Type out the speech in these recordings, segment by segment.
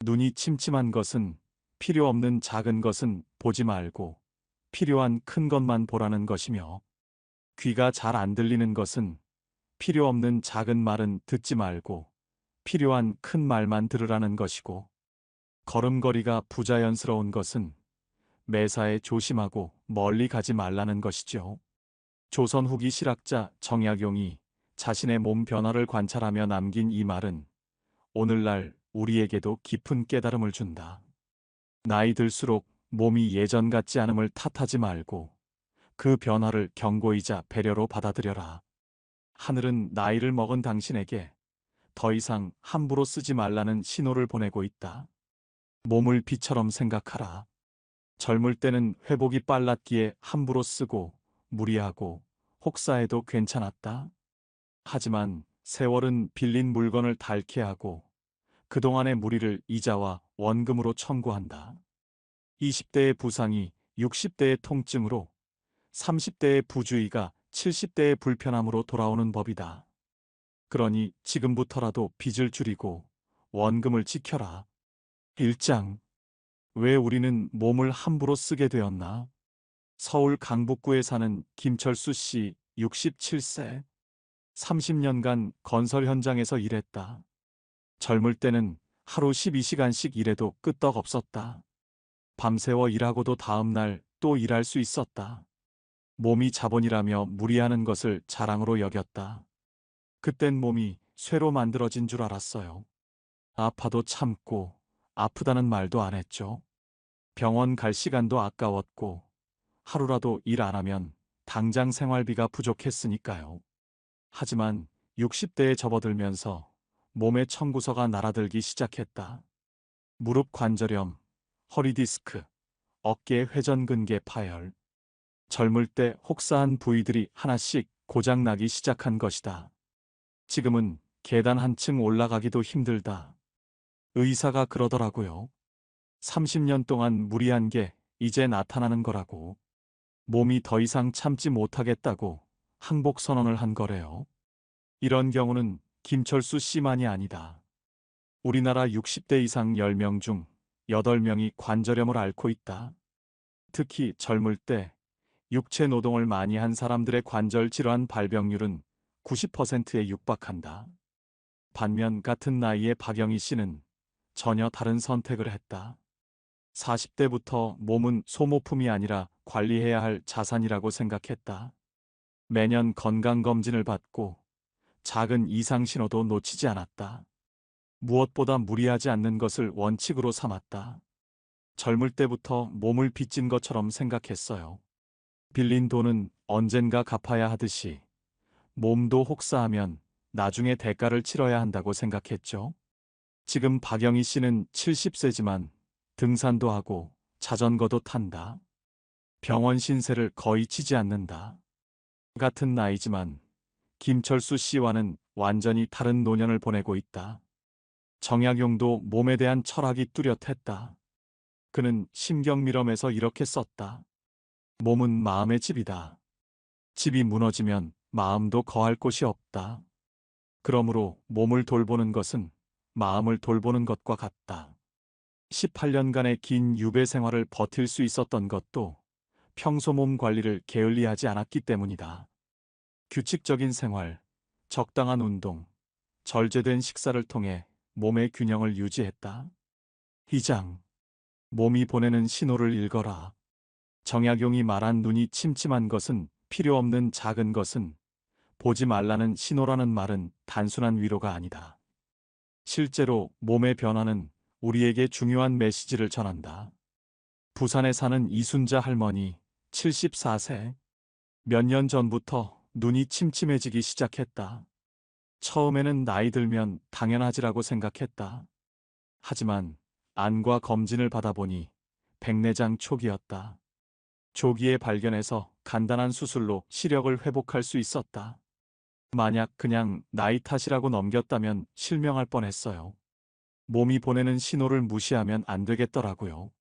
눈이 침침한 것은 필요 없는 작은 것은 보지 말고 필요한 큰 것만 보라는 것이며, 귀가 잘 안 들리는 것은 필요 없는 작은 말은 듣지 말고 필요한 큰 말만 들으라는 것이고, 걸음걸이가 부자연스러운 것은 매사에 조심하고 멀리 가지 말라는 것이죠. 조선 후기 실학자 정약용이 자신의 몸 변화를 관찰하며 남긴 이 말은 오늘날 우리에게도 깊은 깨달음을 준다. 나이 들수록 몸이 예전 같지 않음을 탓하지 말고 그 변화를 경고이자 배려로 받아들여라. 하늘은 나이를 먹은 당신에게 더 이상 함부로 쓰지 말라는 신호를 보내고 있다. 몸을 비처럼 생각하라. 젊을 때는 회복이 빨랐기에 함부로 쓰고 무리하고 혹사해도 괜찮았다. 하지만 세월은 빌린 물건을 닳게 하고 그동안의 무리를 이자와 원금으로 청구한다. 20대의 부상이 60대의 통증으로, 30대의 부주의가 70대의 불편함으로 돌아오는 법이다. 그러니 지금부터라도 빚을 줄이고 원금을 지켜라. 1장. 왜 우리는 몸을 함부로 쓰게 되었나? 서울 강북구에 사는 김철수 씨 67세. 30년간 건설 현장에서 일했다. 젊을 때는 하루 12시간씩 일해도 끄떡없었다. 밤새워 일하고도 다음날 또 일할 수 있었다. 몸이 자본이라며 무리하는 것을 자랑으로 여겼다. 그땐 몸이 쇠로 만들어진 줄 알았어요. 아파도 참고 아프다는 말도 안 했죠. 병원 갈 시간도 아까웠고 하루라도 일 안 하면 당장 생활비가 부족했으니까요. 하지만 60대에 접어들면서 몸의 청구서가 날아들기 시작했다. 무릎 관절염, 허리 디스크, 어깨 회전근개 파열. 젊을 때 혹사한 부위들이 하나씩 고장나기 시작한 것이다. 지금은 계단 한 층 올라가기도 힘들다. 의사가 그러더라고요. 30년 동안 무리한 게 이제 나타나는 거라고. 몸이 더 이상 참지 못하겠다고 항복 선언을 한 거래요. 이런 경우는 김철수 씨만이 아니다. 우리나라 60대 이상 10명 중 8명이 관절염을 앓고 있다. 특히 젊을 때 육체 노동을 많이 한 사람들의 관절 질환 발병률은 90%에 육박한다. 반면 같은 나이의 박영희 씨는 전혀 다른 선택을 했다. 40대부터 몸은 소모품이 아니라 관리해야 할 자산이라고 생각했다. 매년 건강검진을 받고 작은 이상 신호도 놓치지 않았다. 무엇보다 무리하지 않는 것을 원칙으로 삼았다. 젊을 때부터 몸을 빚진 것처럼 생각했어요. 빌린 돈은 언젠가 갚아야 하듯이 몸도 혹사하면 나중에 대가를 치러야 한다고 생각했죠. 지금 박영희 씨는 70세지만 등산도 하고 자전거도 탄다. 병원 신세를 거의 치지 않는다. 같은 나이지만 김철수 씨와는 완전히 다른 노년을 보내고 있다. 정약용도 몸에 대한 철학이 뚜렷했다. 그는 심경밀엄에서 이렇게 썼다. 몸은 마음의 집이다. 집이 무너지면 마음도 거할 곳이 없다. 그러므로 몸을 돌보는 것은 마음을 돌보는 것과 같다. 18년간의 긴 유배 생활을 버틸 수 있었던 것도 평소 몸 관리를 게을리하지 않았기 때문이다. 규칙적인 생활, 적당한 운동, 절제된 식사를 통해 몸의 균형을 유지했다. 2장. 몸이 보내는 신호를 읽어라. 정약용이 말한 눈이 침침한 것은 필요 없는 작은 것은 보지 말라는 신호라는 말은 단순한 위로가 아니다. 실제로 몸의 변화는 우리에게 중요한 메시지를 전한다. 부산에 사는 이순자 할머니 74세. 몇 년 전부터 눈이 침침해지기 시작했다. 처음에는 나이 들면 당연하지라고 생각했다. 하지만 안과 검진을 받아보니 백내장 초기였다. 조기에 발견해서 간단한 수술로 시력을 회복할 수 있었다. 만약 그냥 나이 탓이라고 넘겼다면 실명할 뻔했어요. 몸이 보내는 신호를 무시하면 안 되겠더라고요.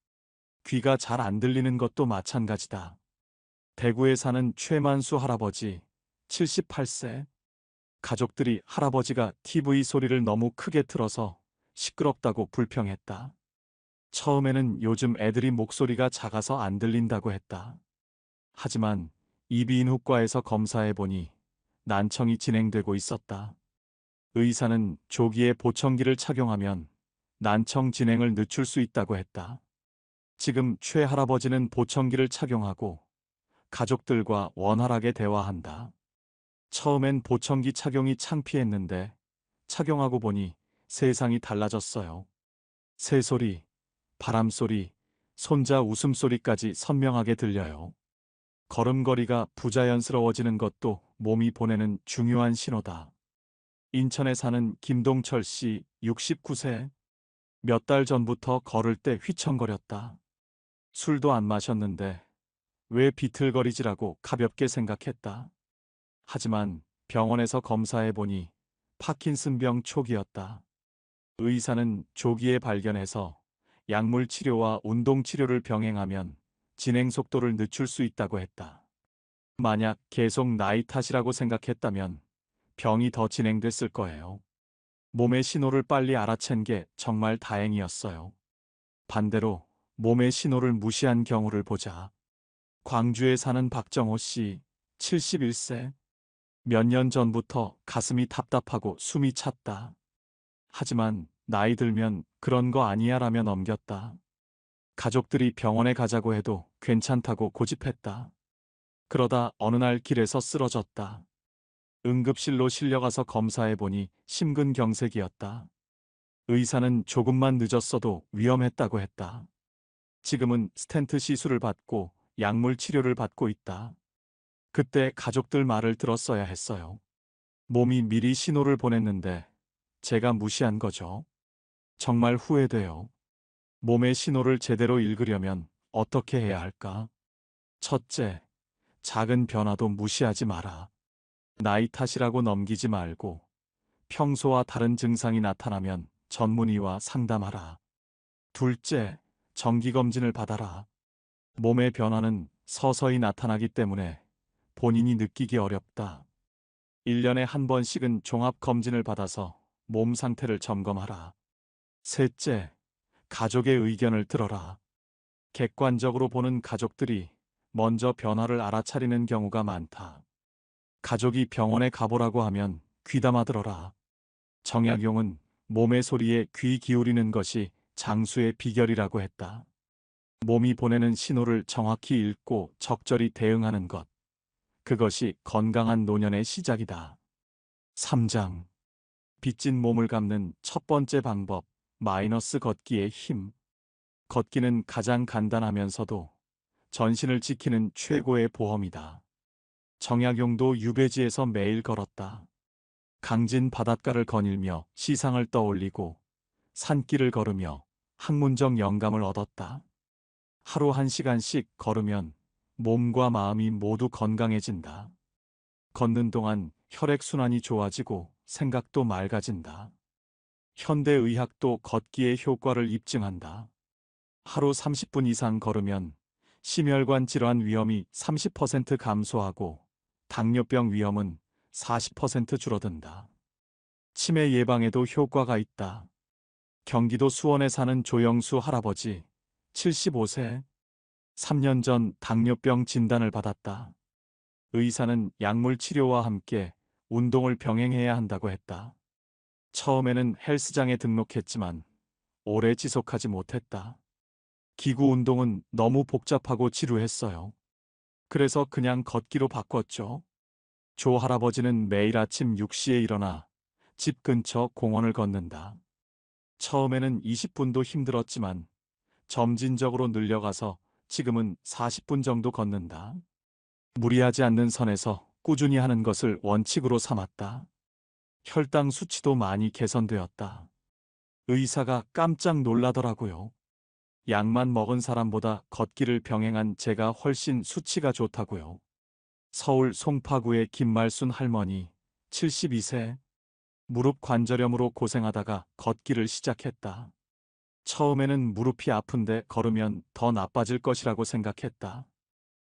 귀가 잘 안 들리는 것도 마찬가지다. 대구에 사는 최만수 할아버지 78세. 가족들이 할아버지가 TV 소리를 너무 크게 틀어서 시끄럽다고 불평했다. 처음에는 요즘 애들이 목소리가 작아서 안 들린다고 했다. 하지만 이비인후과에서 검사해보니 난청이 진행되고 있었다. 의사는 조기에 보청기를 착용하면 난청 진행을 늦출 수 있다고 했다. 지금 최할아버지는 보청기를 착용하고 가족들과 원활하게 대화한다. 처음엔 보청기 착용이 창피했는데 착용하고 보니 세상이 달라졌어요. 새소리, 바람소리, 손자 웃음소리까지 선명하게 들려요. 걸음걸이가 부자연스러워지는 것도 몸이 보내는 중요한 신호다. 인천에 사는 김동철 씨 69세. 몇 달 전부터 걸을 때 휘청거렸다. 술도 안 마셨는데 왜 비틀거리지라고 가볍게 생각했다. 하지만 병원에서 검사해보니 파킨슨병 초기였다. 의사는 조기에 발견해서 약물 치료와 운동 치료를 병행하면 진행 속도를 늦출 수 있다고 했다. 만약 계속 나이 탓이라고 생각했다면 병이 더 진행됐을 거예요. 몸의 신호를 빨리 알아챈 게 정말 다행이었어요. 반대로 몸의 신호를 무시한 경우를 보자. 광주에 사는 박정호 씨, 71세. 몇 년 전부터 가슴이 답답하고 숨이 찼다. 하지만 나이 들면 그런 거 아니야 라며 넘겼다. 가족들이 병원에 가자고 해도 괜찮다고 고집했다. 그러다 어느 날 길에서 쓰러졌다. 응급실로 실려가서 검사해보니 심근경색이었다. 의사는 조금만 늦었어도 위험했다고 했다. 지금은 스텐트 시술을 받고 약물 치료를 받고 있다. 그때 가족들 말을 들었어야 했어요. 몸이 미리 신호를 보냈는데 제가 무시한 거죠. 정말 후회돼요. 몸의 신호를 제대로 읽으려면 어떻게 해야 할까? 첫째, 작은 변화도 무시하지 마라. 나이 탓이라고 넘기지 말고 평소와 다른 증상이 나타나면 전문의와 상담하라. 둘째, 정기검진을 받아라. 몸의 변화는 서서히 나타나기 때문에 본인이 느끼기 어렵다. 1년에 한 번씩은 종합검진을 받아서 몸 상태를 점검하라. 셋째, 가족의 의견을 들어라. 객관적으로 보는 가족들이 먼저 변화를 알아차리는 경우가 많다. 가족이 병원에 가보라고 하면 귀담아 들어라. 정약용은 몸의 소리에 귀 기울이는 것이 장수의 비결이라고 했다. 몸이 보내는 신호를 정확히 읽고 적절히 대응하는 것. 그것이 건강한 노년의 시작이다. 3장. 빚진 몸을 갚는 첫 번째 방법, 마이너스 걷기의 힘. 걷기는 가장 간단하면서도 전신을 지키는 최고의 보험이다. 정약용도 유배지에서 매일 걸었다. 강진 바닷가를 거닐며 시상을 떠올리고 산길을 걸으며 학문적 영감을 얻었다. 하루 1시간씩 걸으면 몸과 마음이 모두 건강해진다. 걷는 동안 혈액순환이 좋아지고 생각도 맑아진다. 현대의학도 걷기의 효과를 입증한다. 하루 30분 이상 걸으면 심혈관 질환 위험이 30% 감소하고 당뇨병 위험은 40% 줄어든다. 치매 예방에도 효과가 있다. 경기도 수원에 사는 조영수 할아버지, 75세. 3년 전 당뇨병 진단을 받았다. 의사는 약물 치료와 함께 운동을 병행해야 한다고 했다. 처음에는 헬스장에 등록했지만 오래 지속하지 못했다. 기구 운동은 너무 복잡하고 지루했어요. 그래서 그냥 걷기로 바꿨죠. 조 할아버지는 매일 아침 6시에 일어나 집 근처 공원을 걷는다. 처음에는 20분도 힘들었지만 점진적으로 늘려가서 지금은 40분 정도 걷는다. 무리하지 않는 선에서 꾸준히 하는 것을 원칙으로 삼았다. 혈당 수치도 많이 개선되었다. 의사가 깜짝 놀라더라고요. 약만 먹은 사람보다 걷기를 병행한 제가 훨씬 수치가 좋다고요. 서울 송파구의 김말순 할머니, 72세. 무릎 관절염으로 고생하다가 걷기를 시작했다. 처음에는 무릎이 아픈데 걸으면 더 나빠질 것이라고 생각했다.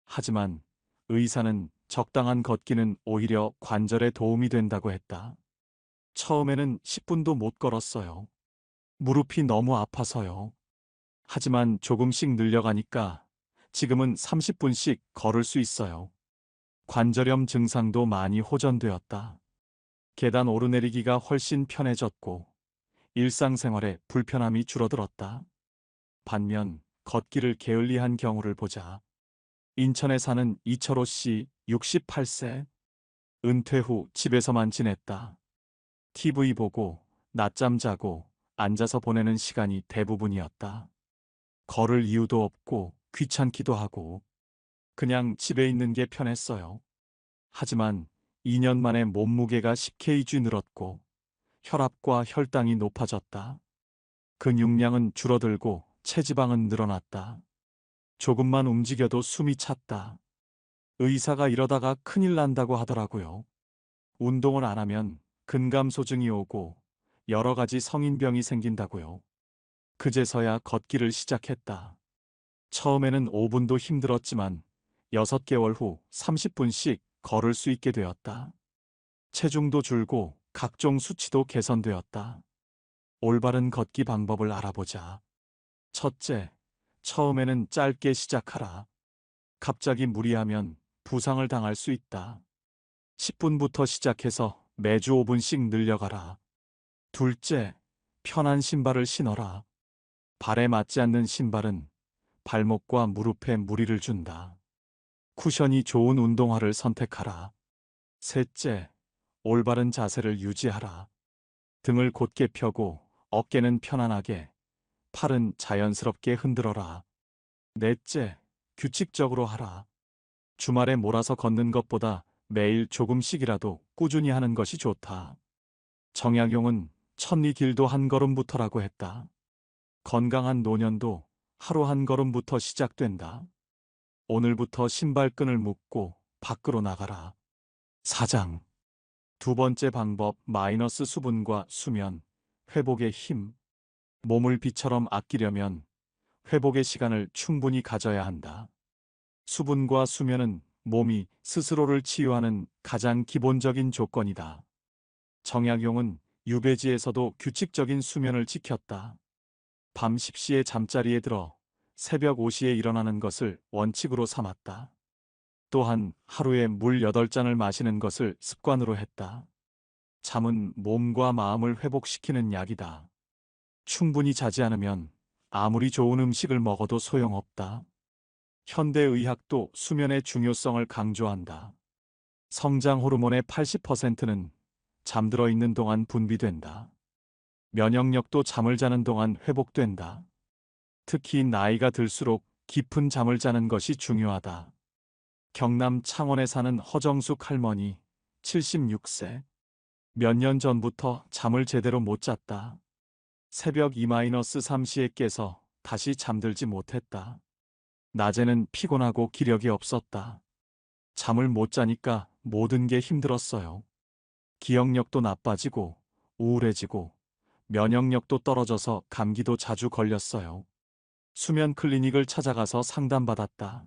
하지만 의사는 적당한 걷기는 오히려 관절에 도움이 된다고 했다. 처음에는 10분도 못 걸었어요. 무릎이 너무 아파서요. 하지만 조금씩 늘려가니까 지금은 30분씩 걸을 수 있어요. 관절염 증상도 많이 호전되었다. 계단 오르내리기가 훨씬 편해졌고 일상생활에 불편함이 줄어들었다. 반면 걷기를 게을리한 경우를 보자. 인천에 사는 이철호 씨 68세. 은퇴 후 집에서만 지냈다. TV 보고 낮잠 자고 앉아서 보내는 시간이 대부분이었다. 걸을 이유도 없고 귀찮기도 하고 그냥 집에 있는 게 편했어요. 하지만 2년 만에 몸무게가 10kg 늘었고 혈압과 혈당이 높아졌다. 근육량은 줄어들고 체지방은 늘어났다. 조금만 움직여도 숨이 찼다. 의사가 이러다가 큰일 난다고 하더라고요. 운동을 안 하면 근감소증이 오고 여러 가지 성인병이 생긴다고요. 그제서야 걷기를 시작했다. 처음에는 5분도 힘들었지만 6개월 후 30분씩 걸을 수 있게 되었다. 체중도 줄고 각종 수치도 개선되었다. 올바른 걷기 방법을 알아보자. 첫째, 처음에는 짧게 시작하라. 갑자기 무리하면 부상을 당할 수 있다. 10분부터 시작해서 매주 5분씩 늘려가라. 둘째, 편한 신발을 신어라. 발에 맞지 않는 신발은 발목과 무릎에 무리를 준다. 쿠션이 좋은 운동화를 선택하라. 셋째, 올바른 자세를 유지하라. 등을 곧게 펴고 어깨는 편안하게, 팔은 자연스럽게 흔들어라. 넷째, 규칙적으로 하라. 주말에 몰아서 걷는 것보다 매일 조금씩이라도 꾸준히 하는 것이 좋다. 정약용은 천리 길도 한 걸음부터라고 했다. 건강한 노년도 하루 한 걸음부터 시작된다. 오늘부터 신발끈을 묶고 밖으로 나가라. 사장. 두 번째 방법 마이너스 수분과 수면, 회복의 힘. 몸을 비처럼 아끼려면 회복의 시간을 충분히 가져야 한다. 수분과 수면은 몸이 스스로를 치유하는 가장 기본적인 조건이다. 정약용은 유배지에서도 규칙적인 수면을 지켰다. 밤 10시에 잠자리에 들어 새벽 5시에 일어나는 것을 원칙으로 삼았다. 또한 하루에 물 8잔을 마시는 것을 습관으로 했다. 잠은 몸과 마음을 회복시키는 약이다. 충분히 자지 않으면 아무리 좋은 음식을 먹어도 소용없다. 현대의학도 수면의 중요성을 강조한다. 성장 호르몬의 80%는 잠들어 있는 동안 분비된다. 면역력도 잠을 자는 동안 회복된다. 특히 나이가 들수록 깊은 잠을 자는 것이 중요하다. 경남 창원에 사는 허정숙 할머니 76세. 몇 년 전부터 잠을 제대로 못 잤다. 새벽 2-3시에 깨서 다시 잠들지 못했다. 낮에는 피곤하고 기력이 없었다. 잠을 못 자니까 모든 게 힘들었어요. 기억력도 나빠지고 우울해지고 면역력도 떨어져서 감기도 자주 걸렸어요. 수면 클리닉을 찾아가서 상담받았다.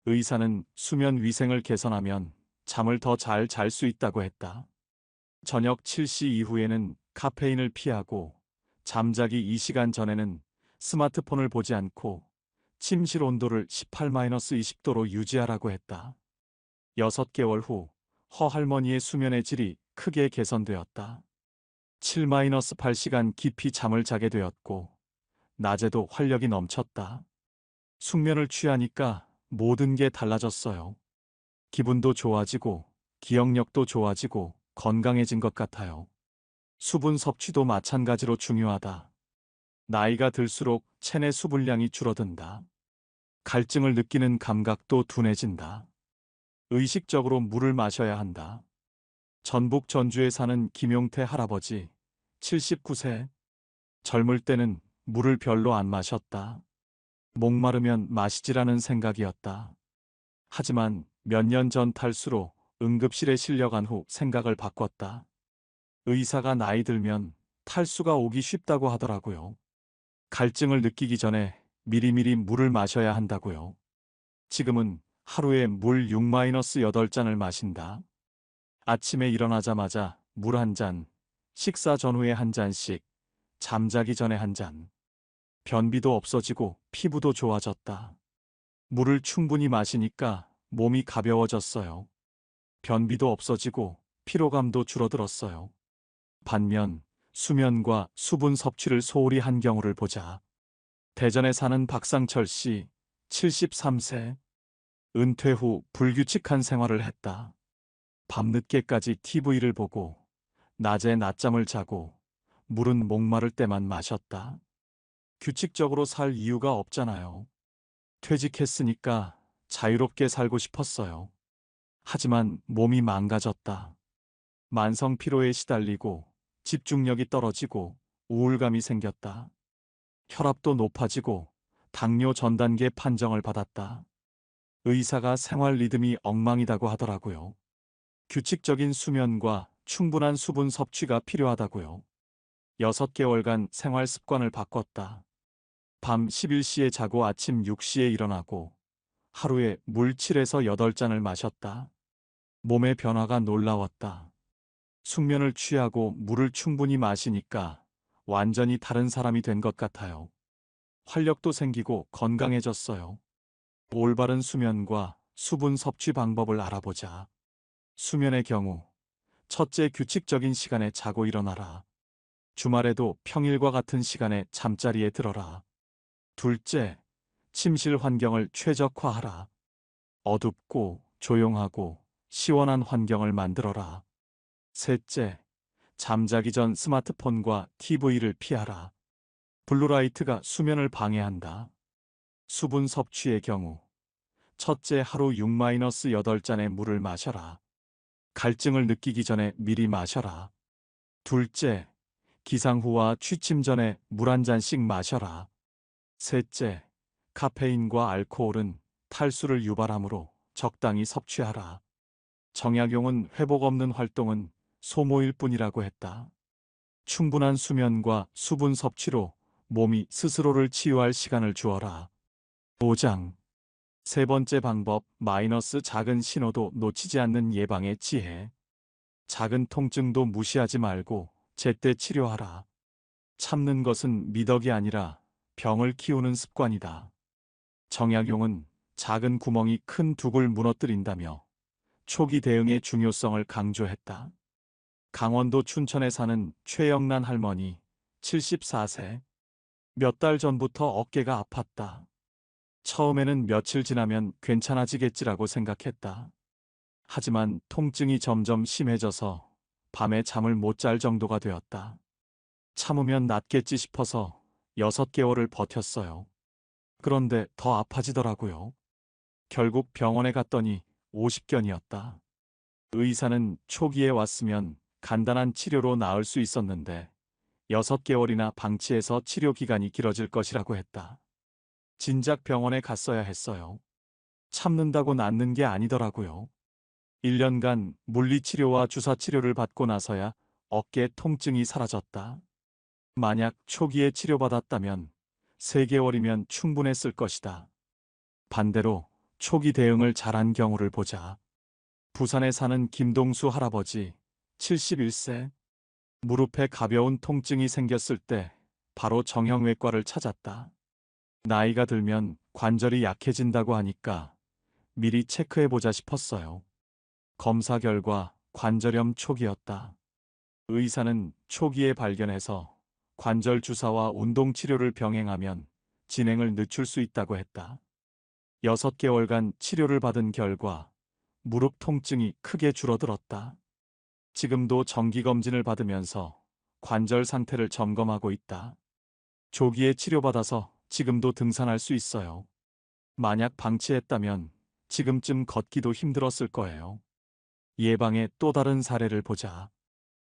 의사는 수면 위생을 개선하면 잠을 더 잘 잘 수 있다고 했다. 저녁 7시 이후에는 카페인을 피하고 잠자기 2시간 전에는 스마트폰을 보지 않고 침실 온도를 18-20도로 유지하라고 했다. 6개월 후 허할머니의 수면의 질이 크게 개선되었다. 7-8시간 깊이 잠을 자게 되었고 낮에도 활력이 넘쳤다. 숙면을 취하니까 모든 게 달라졌어요. 기분도 좋아지고 기억력도 좋아지고 건강해진 것 같아요. 수분 섭취도 마찬가지로 중요하다. 나이가 들수록 체내 수분량이 줄어든다. 갈증을 느끼는 감각도 둔해진다. 의식적으로 물을 마셔야 한다. 전북 전주에 사는 김용태 할아버지 79세. 젊을 때는 물을 별로 안 마셨다. 목마르면 마시지라는 생각이었다. 하지만 몇 년 전 탈수로 응급실에 실려간 후 생각을 바꿨다. 의사가 나이 들면 탈수가 오기 쉽다고 하더라고요. 갈증을 느끼기 전에 미리미리 물을 마셔야 한다고요. 지금은 하루에 물 6-8잔을 마신다. 아침에 일어나자마자 물 한 잔, 식사 전후에 한 잔씩, 잠자기 전에 한 잔. 변비도 없어지고 피부도 좋아졌다. 물을 충분히 마시니까 몸이 가벼워졌어요. 변비도 없어지고 피로감도 줄어들었어요. 반면 수면과 수분 섭취를 소홀히 한 경우를 보자. 대전에 사는 박상철 씨, 73세. 은퇴 후 불규칙한 생활을 했다. 밤늦게까지 TV를 보고 낮에 낮잠을 자고 물은 목마를 때만 마셨다. 규칙적으로 살 이유가 없잖아요. 퇴직했으니까 자유롭게 살고 싶었어요. 하지만 몸이 망가졌다. 만성 피로에 시달리고 집중력이 떨어지고 우울감이 생겼다. 혈압도 높아지고 당뇨 전 단계 판정을 받았다. 의사가 생활 리듬이 엉망이다고 하더라고요. 규칙적인 수면과 충분한 수분 섭취가 필요하다고요. 6개월간 생활 습관을 바꿨다. 밤 11시에 자고 아침 6시에 일어나고 하루에 물 7에서 8잔을 마셨다. 몸의 변화가 놀라웠다. 숙면을 취하고 물을 충분히 마시니까 완전히 다른 사람이 된 것 같아요. 활력도 생기고 건강해졌어요. 올바른 수면과 수분 섭취 방법을 알아보자. 수면의 경우, 첫째, 규칙적인 시간에 자고 일어나라. 주말에도 평일과 같은 시간에 잠자리에 들어라. 둘째, 침실 환경을 최적화하라. 어둡고 조용하고 시원한 환경을 만들어라. 셋째, 잠자기 전 스마트폰과 TV를 피하라. 블루라이트가 수면을 방해한다. 수분 섭취의 경우, 첫째, 하루 6-8잔의 물을 마셔라. 갈증을 느끼기 전에 미리 마셔라. 둘째, 기상 후와 취침 전에 물 한 잔씩 마셔라. 셋째, 카페인과 알코올은 탈수를 유발하므로 적당히 섭취하라. 정약용은 회복 없는 활동은 소모일 뿐이라고 했다. 충분한 수면과 수분 섭취로 몸이 스스로를 치유할 시간을 주어라. 5장. 세 번째 방법, 작은 신호도 놓치지 않는 예방의 지혜. 작은 통증도 무시하지 말고 제때 치료하라. 참는 것은 미덕이 아니라 병을 키우는 습관이다. 정약용은 작은 구멍이 큰 둑을 무너뜨린다며 초기 대응의 중요성을 강조했다. 강원도 춘천에 사는 최영란 할머니, 74세. 몇 달 전부터 어깨가 아팠다. 처음에는 며칠 지나면 괜찮아지겠지라고 생각했다. 하지만 통증이 점점 심해져서 밤에 잠을 못 잘 정도가 되었다. 참으면 낫겠지 싶어서 6개월을 버텼어요. 그런데 더 아파지더라고요. 결국 병원에 갔더니 50견이었다. 의사는 초기에 왔으면 간단한 치료로 나을 수 있었는데 6개월이나 방치해서 치료 기간이 길어질 것이라고 했다. 진작 병원에 갔어야 했어요. 참는다고 낫는 게 아니더라고요. 1년간 물리치료와 주사치료를 받고 나서야 어깨 통증이 사라졌다. 만약 초기에 치료받았다면 3개월이면 충분했을 것이다. 반대로 초기 대응을 잘한 경우를 보자. 부산에 사는 김동수 할아버지, 71세. 무릎에 가벼운 통증이 생겼을 때 바로 정형외과를 찾았다. 나이가 들면 관절이 약해진다고 하니까 미리 체크해보자 싶었어요. 검사 결과 관절염 초기였다. 의사는 초기에 발견해서 관절 주사와 운동 치료를 병행하면 진행을 늦출 수 있다고 했다. 6개월간 치료를 받은 결과 무릎 통증이 크게 줄어들었다. 지금도 정기검진을 받으면서 관절 상태를 점검하고 있다. 조기에 치료받아서 지금도 등산할 수 있어요. 만약 방치했다면 지금쯤 걷기도 힘들었을 거예요. 예방의 또 다른 사례를 보자.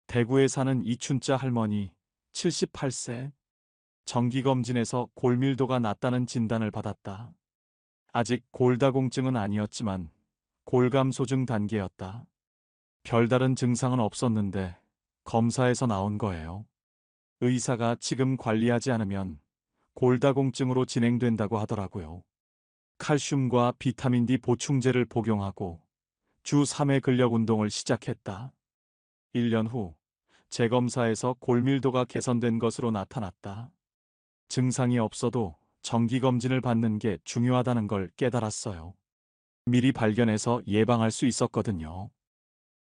대구에 사는 이춘자 할머니, 78세. 정기검진에서 골밀도가 낮다는 진단을 받았다. 아직 골다공증은 아니었지만 골감소증 단계였다. 별다른 증상은 없었는데 검사에서 나온 거예요. 의사가 지금 관리하지 않으면 골다공증으로 진행된다고 하더라고요. 칼슘과 비타민 D 보충제를 복용하고 주 3회 근력 운동을 시작했다. 1년 후 재검사에서 골밀도가 개선된 것으로 나타났다. 증상이 없어도 정기검진을 받는 게 중요하다는 걸 깨달았어요. 미리 발견해서 예방할 수 있었거든요.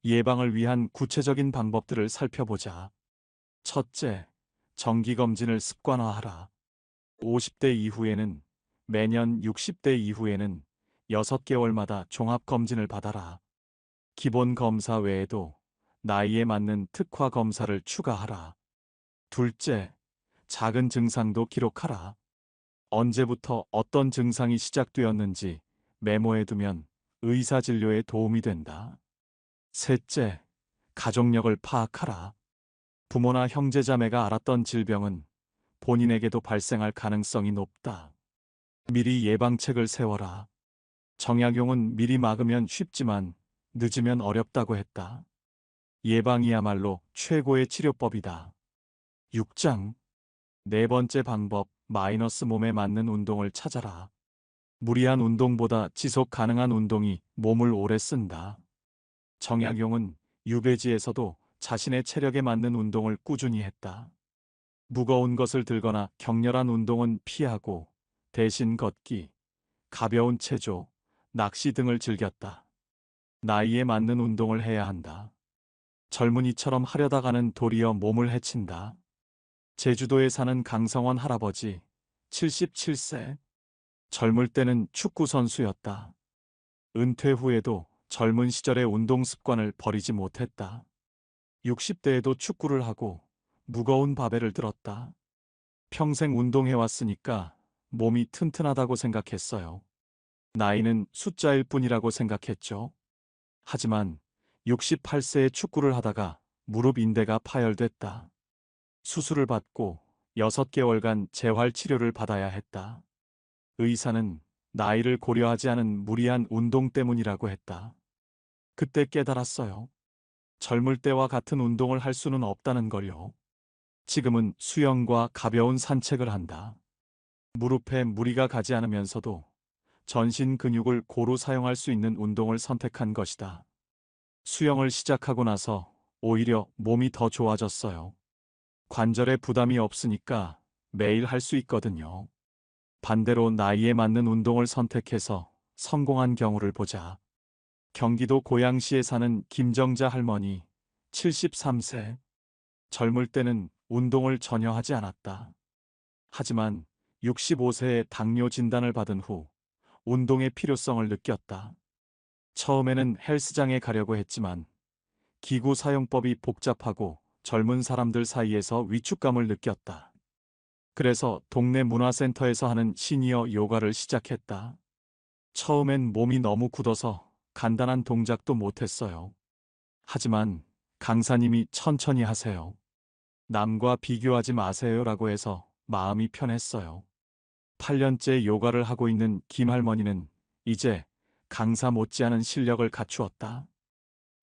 예방을 위한 구체적인 방법들을 살펴보자. 첫째, 정기검진을 습관화하라. 50대 이후에는 매년 60대 이후에는 6개월마다 종합검진을 받아라. 기본 검사 외에도 나이에 맞는 특화 검사를 추가하라. 둘째, 작은 증상도 기록하라. 언제부터 어떤 증상이 시작되었는지 메모해두면 의사진료에 도움이 된다. 셋째, 가족력을 파악하라. 부모나 형제자매가 앓았던 질병은 본인에게도 발생할 가능성이 높다. 미리 예방책을 세워라. 정약용은 미리 막으면 쉽지만 늦으면 어렵다고 했다. 예방이야말로 최고의 치료법이다. 6장. 네 번째 방법, 마이너스 몸에 맞는 운동을 찾아라. 무리한 운동보다 지속 가능한 운동이 몸을 오래 쓴다. 정약용은 유배지에서도 자신의 체력에 맞는 운동을 꾸준히 했다. 무거운 것을 들거나 격렬한 운동은 피하고 대신 걷기, 가벼운 체조, 낚시 등을 즐겼다. 나이에 맞는 운동을 해야 한다. 젊은이처럼 하려다가는 도리어 몸을 해친다. 제주도에 사는 강성원 할아버지, 77세. 젊을 때는 축구 선수였다. 은퇴 후에도 젊은 시절의 운동 습관을 버리지 못했다. 60대에도 축구를 하고 무거운 바벨을 들었다. 평생 운동해왔으니까 몸이 튼튼하다고 생각했어요. 나이는 숫자일 뿐이라고 생각했죠. 하지만 68세에 축구를 하다가 무릎 인대가 파열됐다. 수술을 받고 6개월간 재활 치료를 받아야 했다. 의사는 나이를 고려하지 않은 무리한 운동 때문이라고 했다. 그때 깨달았어요. 젊을 때와 같은 운동을 할 수는 없다는 걸요. 지금은 수영과 가벼운 산책을 한다. 무릎에 무리가 가지 않으면서도 전신 근육을 고루 사용할 수 있는 운동을 선택한 것이다. 수영을 시작하고 나서 오히려 몸이 더 좋아졌어요. 관절에 부담이 없으니까 매일 할 수 있거든요. 반대로 나이에 맞는 운동을 선택해서 성공한 경우를 보자. 경기도 고양시에 사는 김정자 할머니, 73세. 젊을 때는 운동을 전혀 하지 않았다. 하지만 65세에 당뇨 진단을 받은 후 운동의 필요성을 느꼈다. 처음에는 헬스장에 가려고 했지만 기구 사용법이 복잡하고 젊은 사람들 사이에서 위축감을 느꼈다. 그래서 동네 문화센터에서 하는 시니어 요가를 시작했다. 처음엔 몸이 너무 굳어서 간단한 동작도 못했어요. 하지만 강사님이 천천히 하세요. 남과 비교하지 마세요라고 해서 마음이 편했어요. 8년째 요가를 하고 있는 김할머니는 이제 강사 못지않은 실력을 갖추었다.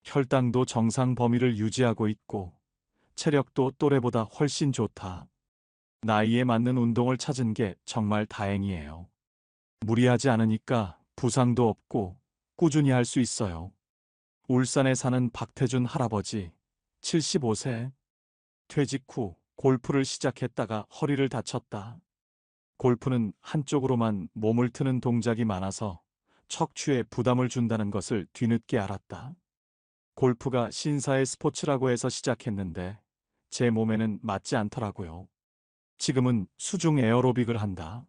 혈당도 정상 범위를 유지하고 있고 체력도 또래보다 훨씬 좋다. 나이에 맞는 운동을 찾은 게 정말 다행이에요. 무리하지 않으니까 부상도 없고 꾸준히 할 수 있어요. 울산에 사는 박태준 할아버지, 75세. 퇴직 후 골프를 시작했다가 허리를 다쳤다. 골프는 한쪽으로만 몸을 트는 동작이 많아서 척추에 부담을 준다는 것을 뒤늦게 알았다. 골프가 신사의 스포츠라고 해서 시작했는데 제 몸에는 맞지 않더라고요. 지금은 수중 에어로빅을 한다.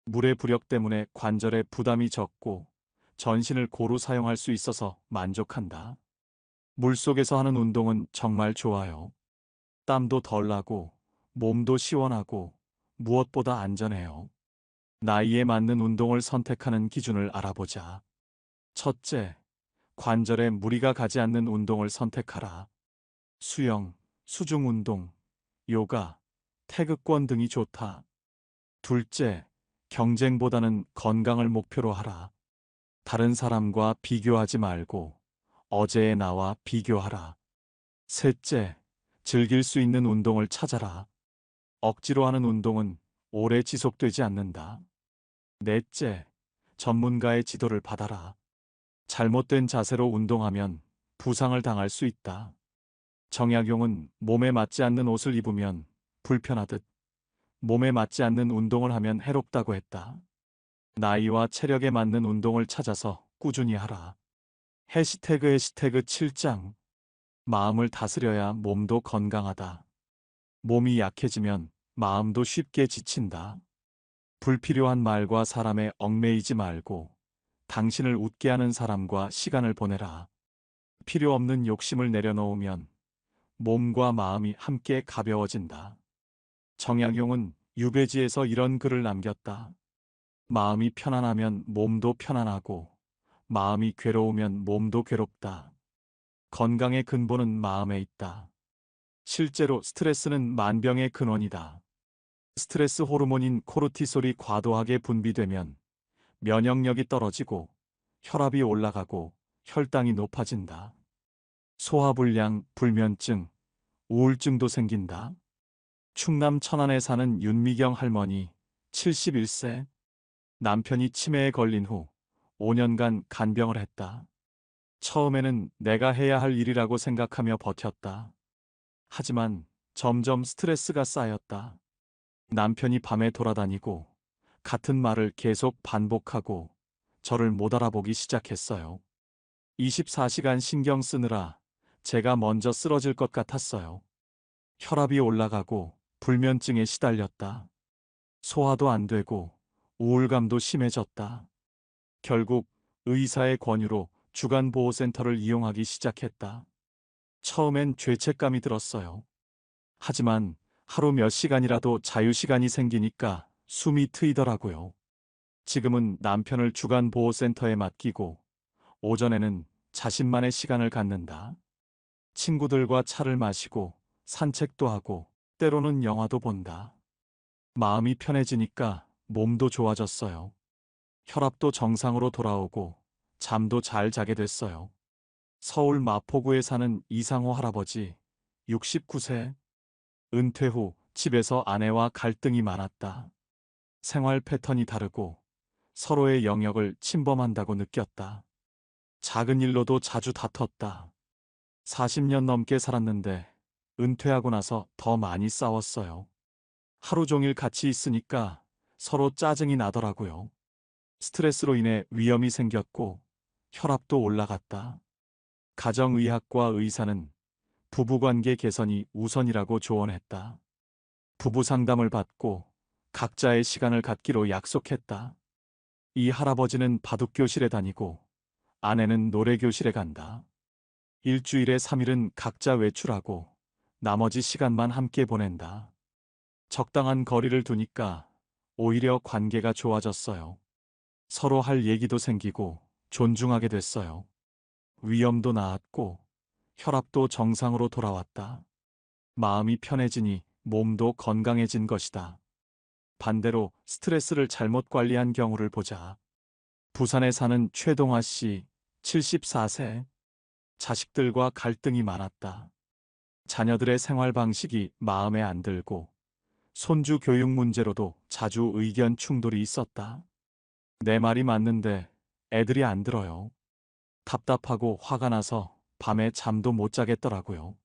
물의 부력 때문에 관절에 부담이 적고 전신을 고루 사용할 수 있어서 만족한다. 물속에서 하는 운동은 정말 좋아요. 땀도 덜 나고 몸도 시원하고 무엇보다 안전해요. 나이에 맞는 운동을 선택하는 기준을 알아보자. 첫째, 관절에 무리가 가지 않는 운동을 선택하라. 수영, 수중 운동, 요가, 태극권 등이 좋다. 둘째, 경쟁보다는 건강을 목표로 하라. 다른 사람과 비교하지 말고 어제의 나와 비교하라. 셋째, 즐길 수 있는 운동을 찾아라. 억지로 하는 운동은 오래 지속되지 않는다. 넷째, 전문가의 지도를 받아라. 잘못된 자세로 운동하면 부상을 당할 수 있다. 정약용은 몸에 맞지 않는 옷을 입으면 불편하듯 몸에 맞지 않는 운동을 하면 해롭다고 했다. 나이와 체력에 맞는 운동을 찾아서 꾸준히 하라. 해시태그 7장. 마음을 다스려야 몸도 건강하다. 몸이 약해지면 마음도 쉽게 지친다. 불필요한 말과 사람에 얽매이지 말고 당신을 웃게 하는 사람과 시간을 보내라. 필요 없는 욕심을 내려놓으면 몸과 마음이 함께 가벼워진다. 정약용은 유배지에서 이런 글을 남겼다. 마음이 편안하면 몸도 편안하고 마음이 괴로우면 몸도 괴롭다. 건강의 근본은 마음에 있다. 실제로 스트레스는 만병의 근원이다. 스트레스 호르몬인 코르티솔이 과도하게 분비되면 면역력이 떨어지고 혈압이 올라가고 혈당이 높아진다. 소화불량, 불면증, 우울증도 생긴다. 충남 천안에 사는 윤미경 할머니 71세. 남편이 치매에 걸린 후 5년간 간병을 했다. 처음에는 내가 해야 할 일이라고 생각하며 버텼다. 하지만 점점 스트레스가 쌓였다. 남편이 밤에 돌아다니고 같은 말을 계속 반복하고 저를 못 알아보기 시작했어요. 24시간 신경 쓰느라 제가 먼저 쓰러질 것 같았어요. 혈압이 올라가고 불면증에 시달렸다. 소화도 안 되고 우울감도 심해졌다. 결국 의사의 권유로 주간보호센터를 이용하기 시작했다. 처음엔 죄책감이 들었어요. 하지만 하루 몇 시간이라도 자유시간이 생기니까 숨이 트이더라고요. 지금은 남편을 주간보호센터에 맡기고 오전에는 자신만의 시간을 갖는다. 친구들과 차를 마시고 산책도 하고 때로는 영화도 본다. 마음이 편해지니까 몸도 좋아졌어요. 혈압도 정상으로 돌아오고 잠도 잘 자게 됐어요. 서울 마포구에 사는 이상호 할아버지 69세. 은퇴 후 집에서 아내와 갈등이 많았다. 생활 패턴이 다르고 서로의 영역을 침범한다고 느꼈다. 작은 일로도 자주 다퉜다. 40년 넘게 살았는데 은퇴하고 나서 더 많이 싸웠어요. 하루 종일 같이 있으니까 서로 짜증이 나더라고요. 스트레스로 인해 위염이 생겼고 혈압도 올라갔다. 가정의학과 의사는 부부관계 개선이 우선이라고 조언했다. 부부 상담을 받고 각자의 시간을 갖기로 약속했다. 이 할아버지는 바둑교실에 다니고 아내는 노래교실에 간다. 일주일에 3일은 각자 외출하고 나머지 시간만 함께 보낸다. 적당한 거리를 두니까 오히려 관계가 좋아졌어요. 서로 할 얘기도 생기고 존중하게 됐어요. 위염도 나았고 혈압도 정상으로 돌아왔다. 마음이 편해지니 몸도 건강해진 것이다. 반대로 스트레스를 잘못 관리한 경우를 보자. 부산에 사는 최동화 씨 74세. 자식들과 갈등이 많았다. 자녀들의 생활 방식이 마음에 안 들고 손주 교육 문제로도 자주 의견 충돌이 있었다. 내 말이 맞는데 애들이 안 들어요. 답답하고 화가 나서 밤에 잠도 못 자겠더라고요.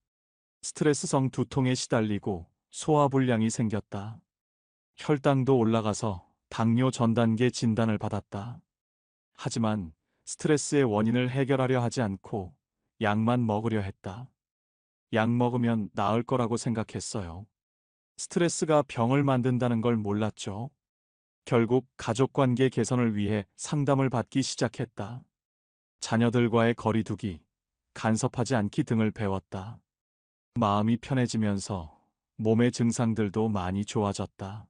스트레스성 두통에 시달리고 소화불량이 생겼다. 혈당도 올라가서 당뇨 전 단계 진단을 받았다. 하지만 스트레스의 원인을 해결하려 하지 않고 약만 먹으려 했다. 약 먹으면 나을 거라고 생각했어요. 스트레스가 병을 만든다는 걸 몰랐죠. 결국 가족관계 개선을 위해 상담을 받기 시작했다. 자녀들과의 거리두기, 간섭하지 않기 등을 배웠다. 마음이 편해지면서 몸의 증상들도 많이 좋아졌다.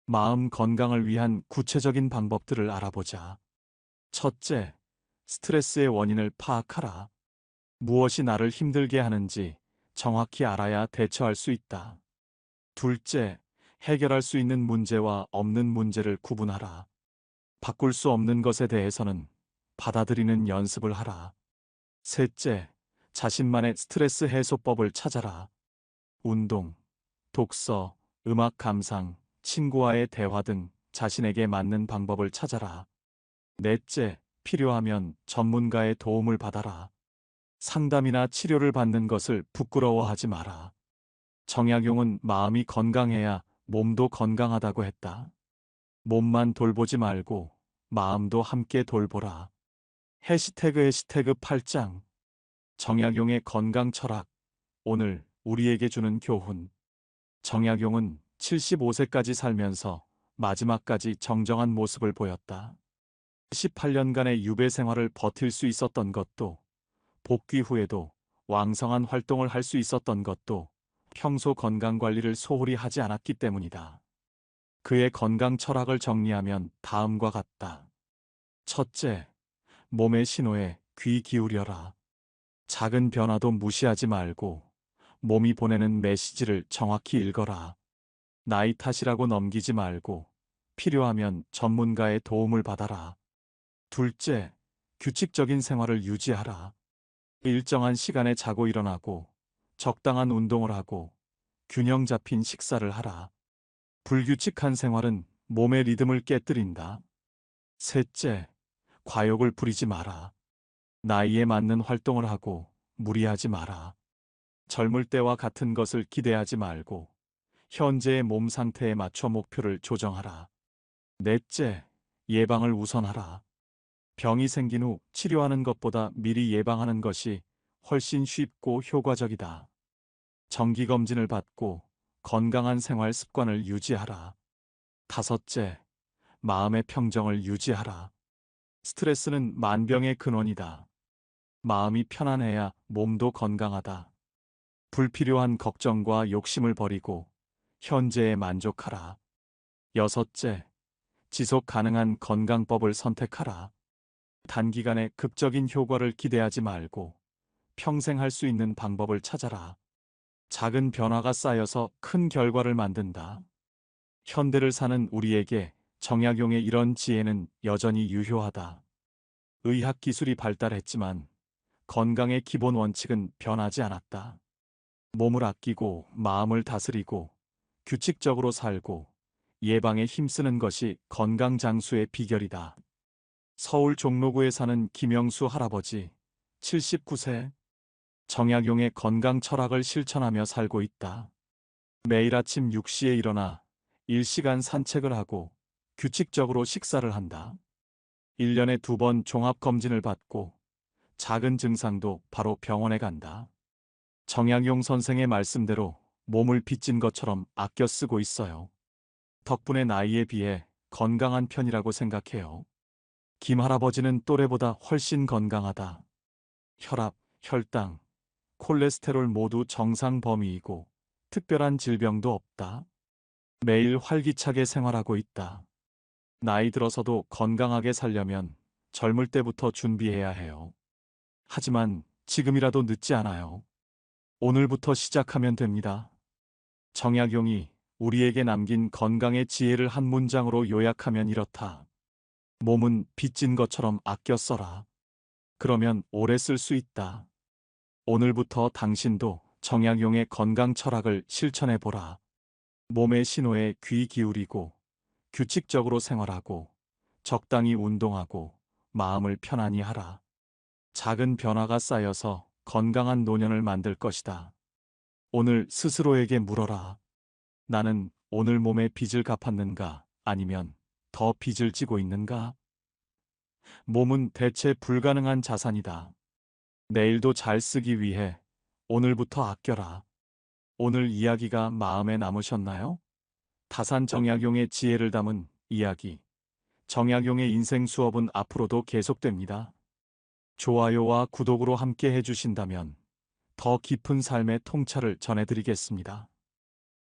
마음 건강을 위한 구체적인 방법들을 알아보자. 첫째, 스트레스의 원인을 파악하라. 무엇이 나를 힘들게 하는지 정확히 알아야 대처할 수 있다. 둘째, 해결할 수 있는 문제와 없는 문제를 구분하라. 바꿀 수 없는 것에 대해서는 받아들이는 연습을 하라. 셋째, 자신만의 스트레스 해소법을 찾아라. 운동, 독서, 음악 감상, 친구와의 대화 등 자신에게 맞는 방법을 찾아라. 넷째, 필요하면 전문가의 도움을 받아라. 상담이나 치료를 받는 것을 부끄러워하지 마라. 정약용은 마음이 건강해야 몸도 건강하다고 했다. 몸만 돌보지 말고 마음도 함께 돌보라. 해시태그 8장. 정약용의 건강 철학. 오늘 우리에게 주는 교훈. 정약용은 75세까지 살면서 마지막까지 정정한 모습을 보였다. 18년간의 유배 생활을 버틸 수 있었던 것도, 복귀 후에도 왕성한 활동을 할 수 있었던 것도 평소 건강 관리를 소홀히 하지 않았기 때문이다. 그의 건강 철학을 정리하면 다음과 같다. 첫째, 몸의 신호에 귀 기울여라. 작은 변화도 무시하지 말고 몸이 보내는 메시지를 정확히 읽어라. 나이 탓이라고 넘기지 말고 필요하면 전문가의 도움을 받아라. 둘째, 규칙적인 생활을 유지하라. 일정한 시간에 자고 일어나고 적당한 운동을 하고 균형 잡힌 식사를 하라. 불규칙한 생활은 몸의 리듬을 깨뜨린다. 셋째, 과욕을 부리지 마라. 나이에 맞는 활동을 하고 무리하지 마라. 젊을 때와 같은 것을 기대하지 말고 현재의 몸 상태에 맞춰 목표를 조정하라. 넷째, 예방을 우선하라. 병이 생긴 후 치료하는 것보다 미리 예방하는 것이 훨씬 쉽고 효과적이다. 정기검진을 받고 건강한 생활 습관을 유지하라. 다섯째, 마음의 평정을 유지하라. 스트레스는 만병의 근원이다. 마음이 편안해야 몸도 건강하다. 불필요한 걱정과 욕심을 버리고 현재에 만족하라. 여섯째, 지속 가능한 건강법을 선택하라. 단기간에 극적인 효과를 기대하지 말고 평생 할 수 있는 방법을 찾아라. 작은 변화가 쌓여서 큰 결과를 만든다. 현대를 사는 우리에게 정약용의 이런 지혜는 여전히 유효하다. 의학 기술이 발달했지만 건강의 기본 원칙은 변하지 않았다. 몸을 아끼고 마음을 다스리고 규칙적으로 살고 예방에 힘쓰는 것이 건강 장수의 비결이다. 서울 종로구에 사는 김영수 할아버지, 79세. 정약용의 건강 철학을 실천하며 살고 있다. 매일 아침 6시에 일어나 1시간 산책을 하고 규칙적으로 식사를 한다. 1년에 2번 종합검진을 받고 작은 증상도 바로 병원에 간다. 정약용 선생의 말씀대로 몸을 빚진 것처럼 아껴 쓰고 있어요. 덕분에 나이에 비해 건강한 편이라고 생각해요. 김 할아버지는 또래보다 훨씬 건강하다. 혈압, 혈당, 콜레스테롤 모두 정상 범위이고 특별한 질병도 없다. 매일 활기차게 생활하고 있다. 나이 들어서도 건강하게 살려면 젊을 때부터 준비해야 해요. 하지만 지금이라도 늦지 않아요. 오늘부터 시작하면 됩니다. 정약용이 우리에게 남긴 건강의 지혜를 한 문장으로 요약하면 이렇다. 몸은 빚진 것처럼 아껴 써라. 그러면 오래 쓸 수 있다. 오늘부터 당신도 정약용의 건강 철학을 실천해 보라. 몸의 신호에 귀 기울이고 규칙적으로 생활하고 적당히 운동하고 마음을 편안히 하라. 작은 변화가 쌓여서 건강한 노년을 만들 것이다. 오늘 스스로에게 물어라. 나는 오늘 몸의 빚을 갚았는가? 아니면 더 빚을 지고 있는가? 몸은 대체 불가능한 자산이다. 내일도 잘 쓰기 위해 오늘부터 아껴라. 오늘 이야기가 마음에 남으셨나요? 다산 정약용의 지혜를 담은 이야기. 정약용의 인생 수업은 앞으로도 계속됩니다. 좋아요와 구독으로 함께 해주신다면 더 깊은 삶의 통찰을 전해드리겠습니다.